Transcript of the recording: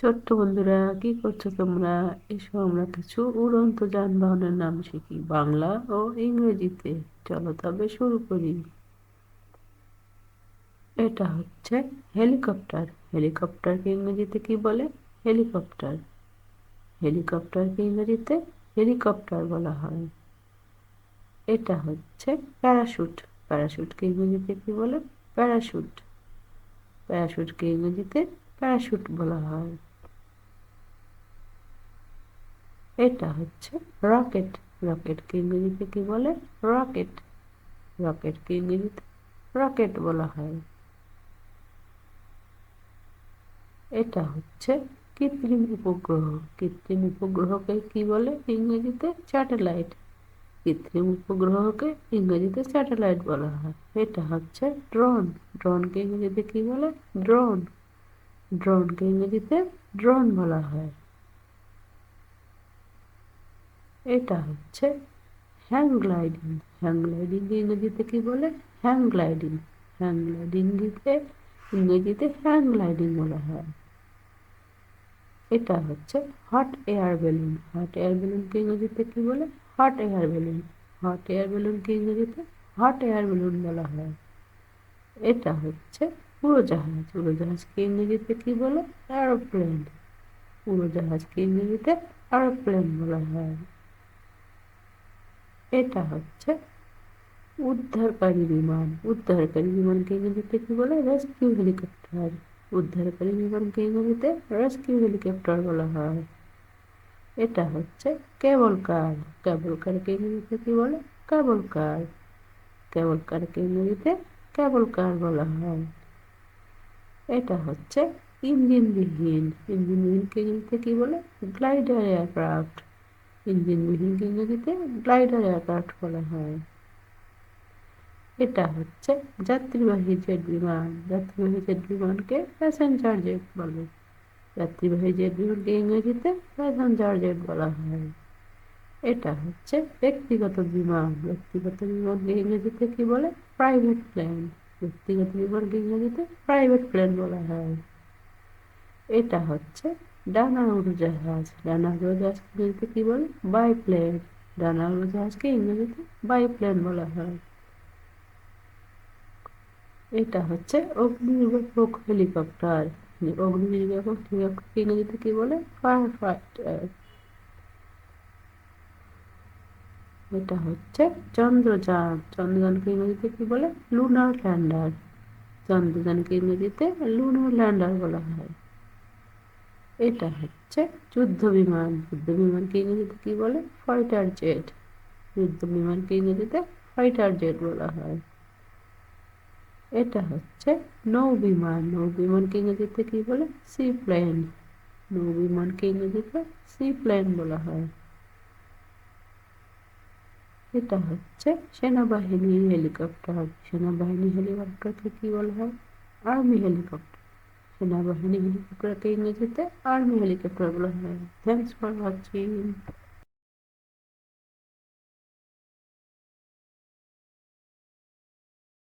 ছোট্ট বন্ধুরা, কি করছো তোমরা? এসো আমরা কিছু উড়ন্ত যানবাহনের নাম শিখি, বাংলা ও ইংরেজিতে। চলো তবে শুরু করি। এটা হচ্ছে হেলিকপ্টার। হেলিকপ্টারকে ইংরেজিতে কি বলে? হেলিকপ্টার। হেলিকপ্টারকে ইংরেজিতে হেলিকপ্টার বলা হয়। এটা হচ্ছে প্যারাশুট। প্যারাশুটকে ইংরেজিতে কি বলে? প্যারাশুট। প্যারাশুটকে ইংরেজিতে প্যারাশুট বলা হয়। এটা হচ্ছে রকেট। রকেটকে ইংরেজিতে কি বলে? রকেট। রকেটকে ইংরেজিতে রকেট বলা হয়। এটা হচ্ছে কৃত্রিম উপগ্রহ। কৃত্রিম উপগ্রহকে কি বলে ইংরেজিতে? স্যাটেলাইট। কৃত্রিম উপগ্রহকে ইংরেজিতে স্যাটেলাইট বলা হয়। এটা হচ্ছে ড্রোন। ড্রোনকে ইংরেজিতে কি বলে? ড্রোন। ড্রোনকে ইংরেজিতে ড্রোন বলা হয়। এটা হচ্ছে হ্যাং গ্লাইডিং। হ্যাং গ্লাইডিং ইংরেজিতে কি বলে? Hang gliding. হ্যাং গ্লাইডিংকে ইংরেজিতে হ্যাং গ্লাইডিং বলা হয়। এটা হচ্ছে hot air balloon. Hot air বেলুনকে ইংরেজিতে কি বলে? Hot air balloon. Hot air বেলুনকে ইংরেজিতে হট এয়ার বেলুন বলা হয়। এটা হচ্ছে উড়োজাহাজ। উড়োজাহাজকে ইংরেজিতে কি বলে? এরোপ্লেন। উড়োজাহাজকে ইংরেজিতে এরোপ্লেন বলা হয়। এটা হচ্ছে উদ্ধারকারী বিমান। উদ্ধারকারী বিমানকে ইংরেজিতে কি বলে? Rescue helicopter. উদ্ধারকারী বিমানকে ইংরেজিতে রেস্কিউ হেলিকপ্টার বলা হয়। এটা হচ্ছে কেবল কার। কেবল কারকে ইংরেজিতে কি বলে? কেবল কার। কেবল কারকে ইংরেজিতে কেবল কার বলা হয়। এটা হচ্ছে ইঞ্জিনবিহীন। ইঞ্জিনবিহীনকে ইংরেজিতে কি বলে? Glider aircraft. ইঞ্জিনবিহীনকে ইংরেজিতে গ্লাইডার এয়ারক্রাফট বলা হয়। এটা হচ্ছে যাত্রীবাহী জেট বিমান। যাত্রীবাহী জেট বিমানকে প্যাসেঞ্জার জেট বলে। যাত্রীবাহী জেট বিমানকে ইংরেজিতে প্যাসেঞ্জার জেট বলা হয়। এটা হচ্ছে ব্যক্তিগত বিমান। ব্যক্তিগত বিমানকে ইংরেজিতে কি বলে? Private plane. ব্যক্তিগত বিমানকে ইংরেজিতে প্রাইভেট প্লেন বলা হয়। এটা হচ্ছে ডানা উড়োজাহাজ। ডানা উড়োজাহাজকে ইংরেজিতে কি বলে? বাইপ্লেন। ডানা উড়োজাহাজকে ইংরেজিতে বাইপ্লেন বলা হয়। এটা হচ্ছে অগ্নিনির্বাপক হেলিকপ্টার। অগ্নিনির্বাপক হেলিকপ্টারকে ইংরেজিতে কি বলে? Fire fighter. এটা হচ্ছে চন্দ্রযান। চন্দ্রযানকে ইংরেজিতে কি বলে? Lunar lander. চন্দ্রযানকে ইংরেজিতে লুনার ল্যান্ডার বলা হয়। এটা হচ্ছে যুদ্ধ বিমান। যুদ্ধ বিমানকে ইংরেজিতে কি বলে? Fighter jet. যুদ্ধ বিমানকে ইংরেজিতে ফাইটার জেট বলা হয়। এটা হচ্ছে নৌবিমান। নৌবিমানকে ইংরেজিতে কি বলে? C plane. নৌবিমানকে ইংরেজিতে সি প্লেন বলা হয়। এটা হচ্ছে সেনাবাহিনীর হেলিকপ্টার। সেনাবাহিনী হেলিকপ্টারকে কি বলা হয়? Army helicopter. সেনাবাহিনী হেলিকপ্টারকে ইংরেজিতে আর্মি হেলিকপ্টার বলা হয়। Thanks for watching.